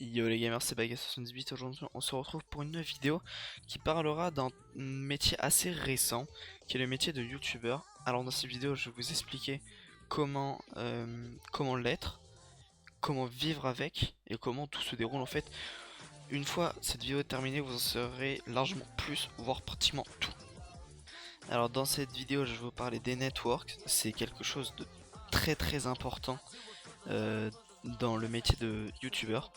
Yo les gamers, c'est Baga78. Aujourd'hui on se retrouve pour une nouvelle vidéo qui parlera d'un métier assez récent qui est le métier de youtubeur. Alors dans cette vidéo je vais vous expliquer comment l'être, comment vivre avec et comment tout se déroule en fait. Une fois cette vidéo terminée, vous en saurez largement plus, voire pratiquement tout. Alors dans cette vidéo je vais vous parler des networks. C'est quelque chose de très important euh, dans le métier de youtubeur.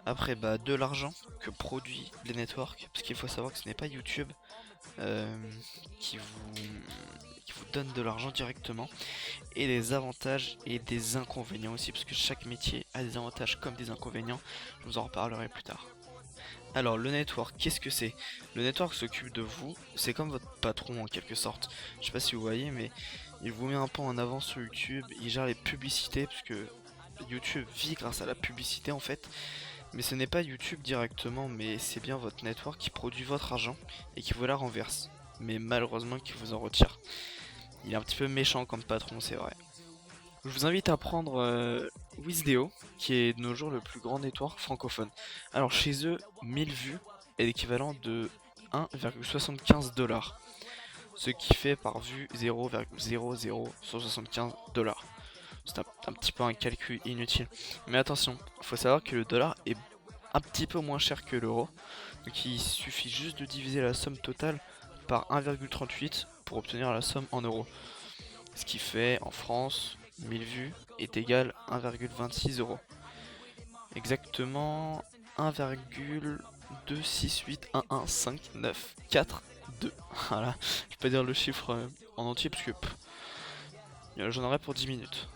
Après, de l'argent que produit les networks, parce qu'il faut savoir que ce n'est pas YouTube euh, qui, vous, qui vous donne de l'argent directement, et des avantages et des inconvénients aussi, parce que chaque métier a des avantages comme des inconvénients, je vous en reparlerai plus tard. Alors le network, qu'est-ce que c'est? Le network s'occupe de vous, c'est comme votre patron en quelque sorte. Je sais pas si vous voyez, mais il vous met un peu en avant sur YouTube, il gère les publicités, parce que YouTube vit grâce à la publicité en fait. Mais ce n'est pas YouTube directement, mais c'est bien votre network qui produit votre argent et qui vous la renverse. Mais malheureusement qui vous en retire. Il est un petit peu méchant comme patron, c'est vrai. Je vous invite à prendre Wisdeo, qui est de nos jours le plus grand network francophone. Alors chez eux, 1000 vues est l'équivalent de 1,75 $. Ce qui fait par vue 0,00175 $. C'est un petit peu un calcul inutile. Mais attention, il faut savoir que le dollar est un petit peu moins cher que l'euro. Donc il suffit juste de diviser la somme totale par 1,38 pour obtenir la somme en euros. Ce qui fait en France, 1000 vues est égal à 1,26 €. Exactement 1,268115942. Voilà, je vais pas dire le chiffre en entier parce que j'en aurais pour 10 minutes.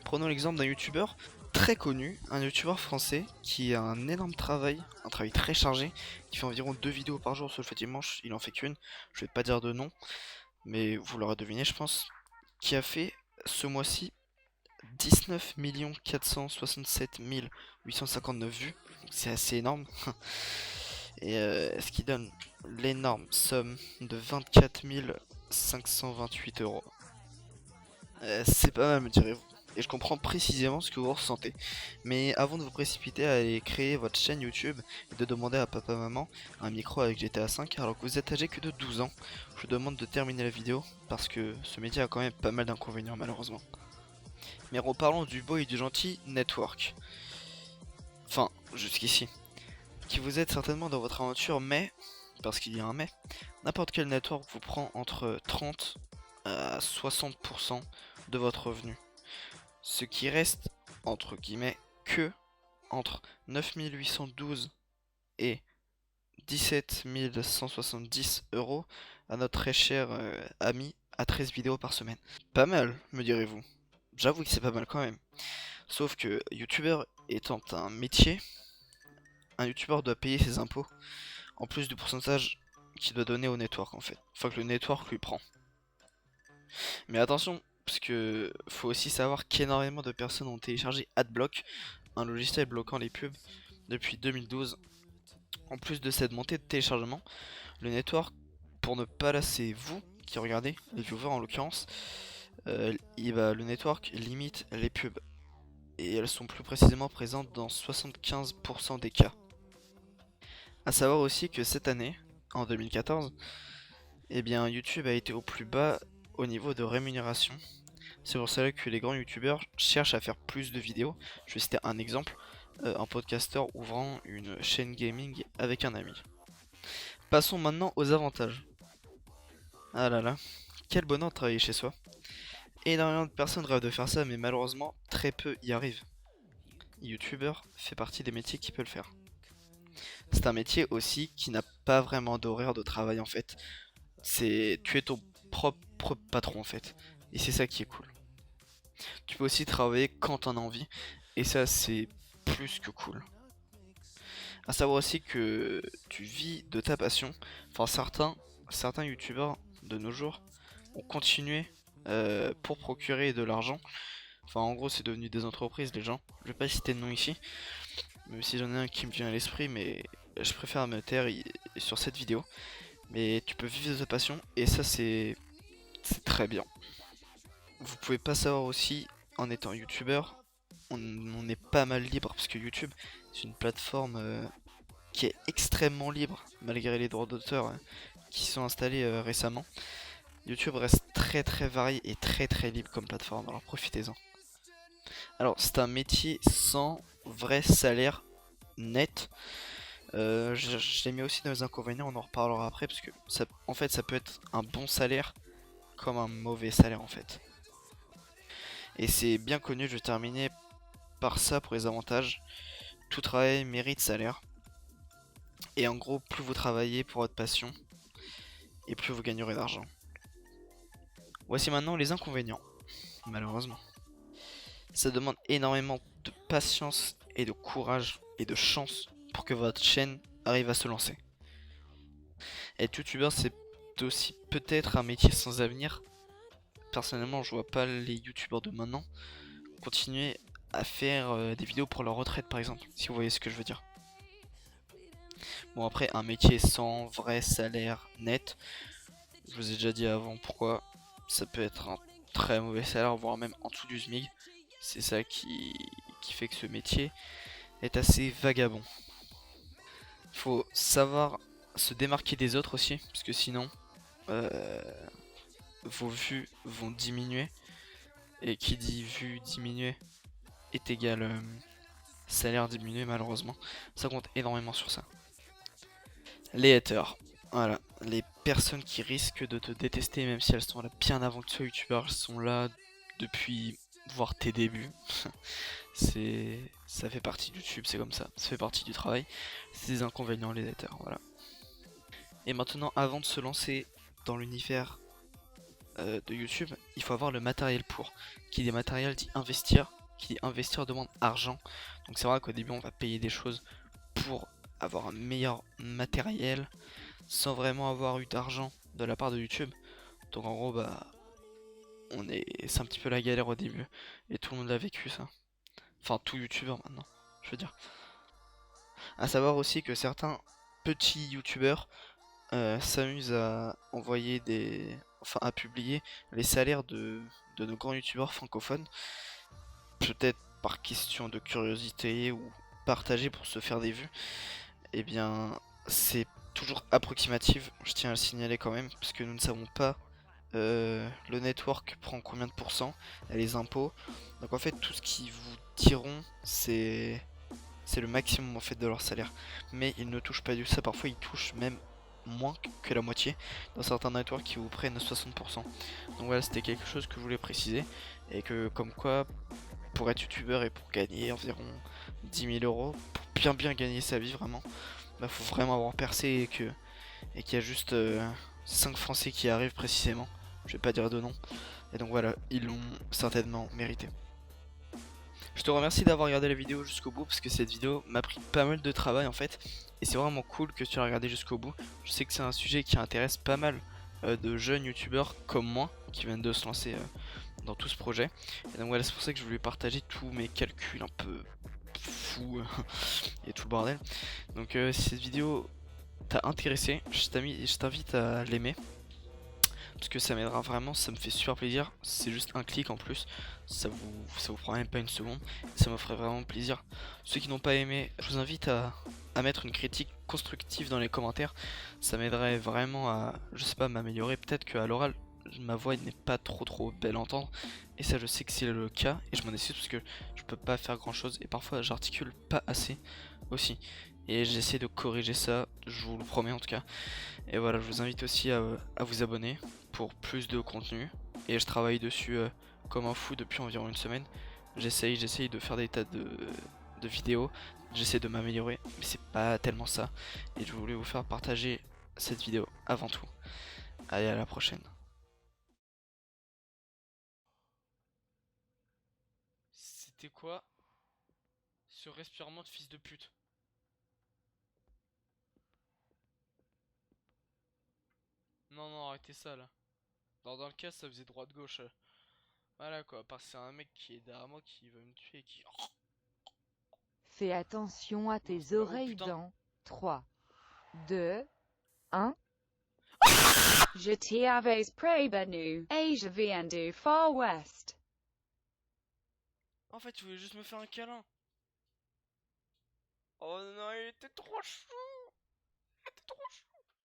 Prenons l'exemple d'un youtubeur très connu, un youtubeur français qui a un énorme travail, un travail très chargé, qui fait environ 2 vidéos par jour, sauf le dimanche, il en fait qu'une, je vais pas dire de nom, mais vous l'aurez deviné je pense, qui a fait ce mois-ci 19 467 859 vues, c'est assez énorme, et ce qui donne l'énorme somme de 24 528 €. C'est pas mal me direz-vous. Et je comprends précisément ce que vous ressentez. Mais avant de vous précipiter à aller créer votre chaîne YouTube et de demander à papa maman un micro avec GTA 5 alors que vous êtes âgé que de 12 ans, je vous demande de terminer la vidéo parce que ce métier a quand même pas mal d'inconvénients malheureusement. Mais reparlons du beau et du gentil network. Enfin, jusqu'ici. Qui vous aide certainement dans votre aventure, mais, parce qu'il y a un mais, n'importe quel network vous prend entre 30 à 60% de votre revenu. Ce qui reste, entre guillemets, que entre 9812 et 17 170 € à notre très cher ami à 13 vidéos par semaine. Pas mal, me direz-vous. J'avoue que c'est pas mal quand même. Sauf que youtubeur étant un métier, un youtubeur doit payer ses impôts, en plus du pourcentage qu'il doit donner au network en fait. Enfin que le network lui prend. Mais attention, parce que faut aussi savoir qu'énormément de personnes ont téléchargé Adblock, un logiciel bloquant les pubs, depuis 2012. En plus de cette montée de téléchargement, le network, pour ne pas lasser vous qui regardez, les viewers en l'occurrence, le network limite les pubs. Et elles sont plus précisément présentes dans 75% des cas. A savoir aussi que cette année, en 2014, eh bien YouTube a été au plus bas au niveau de rémunération. C'est pour cela que les grands youtubeurs cherchent à faire plus de vidéos. Je vais citer un exemple, un podcasteur ouvrant une chaîne gaming avec un ami. Passons maintenant aux avantages. Ah là là, quel bonheur de travailler chez soi. Énormément de personnes rêvent de faire ça, mais malheureusement, très peu y arrivent. Youtubeur fait partie des métiers qui peuvent le faire. C'est un métier aussi qui n'a pas vraiment d'horaire de travail en fait. Tu es ton propre patron en fait. Et c'est ça qui est cool. Tu peux aussi travailler quand t'en as envie. Et ça c'est plus que cool. À savoir aussi que tu vis de ta passion. Enfin certains youtubeurs de nos jours ont continué pour procurer de l'argent. Enfin en gros c'est devenu des entreprises les gens. Je vais pas citer de nom ici. Même si j'en ai un qui me vient à l'esprit, mais je préfère me taire sur cette vidéo. Mais tu peux vivre de ta passion et ça c'est très bien. Vous pouvez pas savoir aussi en étant youtubeur, on est pas mal libre parce que YouTube c'est une plateforme qui est extrêmement libre malgré les droits d'auteur qui sont installés récemment. YouTube reste très très varié et très très libre comme plateforme, alors profitez-en. Alors c'est un métier sans vrai salaire net. Je l'ai mis aussi dans les inconvénients, on en reparlera après parce que ça, en fait ça peut être un bon salaire comme un mauvais salaire en fait. Et c'est bien connu, je vais terminer par ça pour les avantages. Tout travail mérite salaire. Et en gros, plus vous travaillez pour votre passion, et plus vous gagnerez d'argent. Voici maintenant les inconvénients, malheureusement. Ça demande énormément de patience et de courage et de chance pour que votre chaîne arrive à se lancer. Être youtubeur, c'est aussi peut-être un métier sans avenir. Personnellement, je vois pas les youtubeurs de maintenant continuer à faire des vidéos pour leur retraite par exemple, si vous voyez ce que je veux dire. Bon après, un métier sans vrai salaire net, je vous ai déjà dit avant pourquoi, ça peut être un très mauvais salaire, voire même en dessous du SMIC. C'est ça qui fait que ce métier est assez vagabond. Il faut savoir se démarquer des autres aussi, parce que sinon euh, vos vues vont diminuer. Et qui dit vue diminuer est égal salaire diminué malheureusement. Ça compte énormément sur ça. Les haters. Voilà, les personnes qui risquent de te détester même si elles sont là bien avant que tu sois youtubeur, elles sont là depuis voir tes débuts. Ça fait partie de YouTube, c'est comme ça fait partie du travail. C'est des inconvénients les haters, voilà. Et maintenant, avant de se lancer dans l'univers de YouTube, il faut avoir le matériel pour. Qui dit matériel dit investir, qui dit investir demande argent. Donc c'est vrai qu'au début on va payer des choses pour avoir un meilleur matériel sans vraiment avoir eu d'argent de la part de YouTube. Donc en gros bah c'est un petit peu la galère au début et tout le monde l'a vécu ça. Enfin tout youtubeur maintenant, je veux dire. À savoir aussi que certains petits youtubeurs s'amusent à envoyer enfin à publier les salaires de nos grands youtubeurs francophones. Peut-être par question de curiosité ou partager pour se faire des vues. Et bien c'est toujours approximatif, je tiens à le signaler quand même, puisque nous ne savons pas le network prend combien de pourcents et les impôts. Donc en fait tout ce qu'ils vous diront c'est le maximum en fait de leur salaire. Mais ils ne touchent pas du tout ça, parfois ils touchent même moins que la moitié dans certains networks qui vous prennent 60%. Donc voilà, c'était quelque chose que je voulais préciser. Et que comme quoi, pour être youtubeur et pour gagner environ 10 000 euros, pour bien gagner sa vie vraiment, bah faut vraiment avoir percé et qu'il y a juste 5 Français qui arrivent précisément. Je vais pas dire de nom. Et donc voilà, ils l'ont certainement mérité. Je te remercie d'avoir regardé la vidéo jusqu'au bout parce que cette vidéo m'a pris pas mal de travail en fait. Et c'est vraiment cool que tu l'aies regardé jusqu'au bout. Je sais que c'est un sujet qui intéresse pas mal de jeunes youtubeurs comme moi qui viennent de se lancer dans tout ce projet. Et donc voilà, c'est pour ça que je voulais partager tous mes calculs un peu fous et tout le bordel. Donc si cette vidéo t'a intéressé, je t'invite à l'aimer. Parce que ça m'aidera vraiment, ça me fait super plaisir. C'est juste un clic en plus, ça vous prend même pas une seconde. Ça me ferait vraiment plaisir. Ceux qui n'ont pas aimé, je vous invite à mettre une critique constructive dans les commentaires. Ça m'aiderait vraiment à, je sais pas, m'améliorer. Peut-être qu'à l'oral, ma voix n'est pas trop belle à entendre. Et ça je sais que c'est le cas. Et je m'en excuse parce que je peux pas faire grand chose. Et parfois j'articule pas assez aussi. Et j'essaie de corriger ça, je vous le promets en tout cas. Et voilà, je vous invite aussi à vous abonner pour plus de contenu. Et je travaille dessus comme un fou depuis environ une semaine. J'essaye de faire des tas de vidéos. J'essaie de m'améliorer, mais c'est pas tellement ça. Et je voulais vous faire partager cette vidéo avant tout. Allez, à la prochaine. C'était quoi ce respirement de fils de pute? Non, non, arrêtez ça là. Dans le cas, ça faisait droite-gauche. Voilà quoi, parce que c'est un mec qui est derrière moi qui veut me tuer et qui... Fais attention à Non, tes c'est pas... Oh oreilles putain. dans 3, 2, 1. Je t'y avais prévenu, et je viens du Far West. En fait, il voulait juste me faire un câlin. Oh non, il était trop chou. Il était trop chou.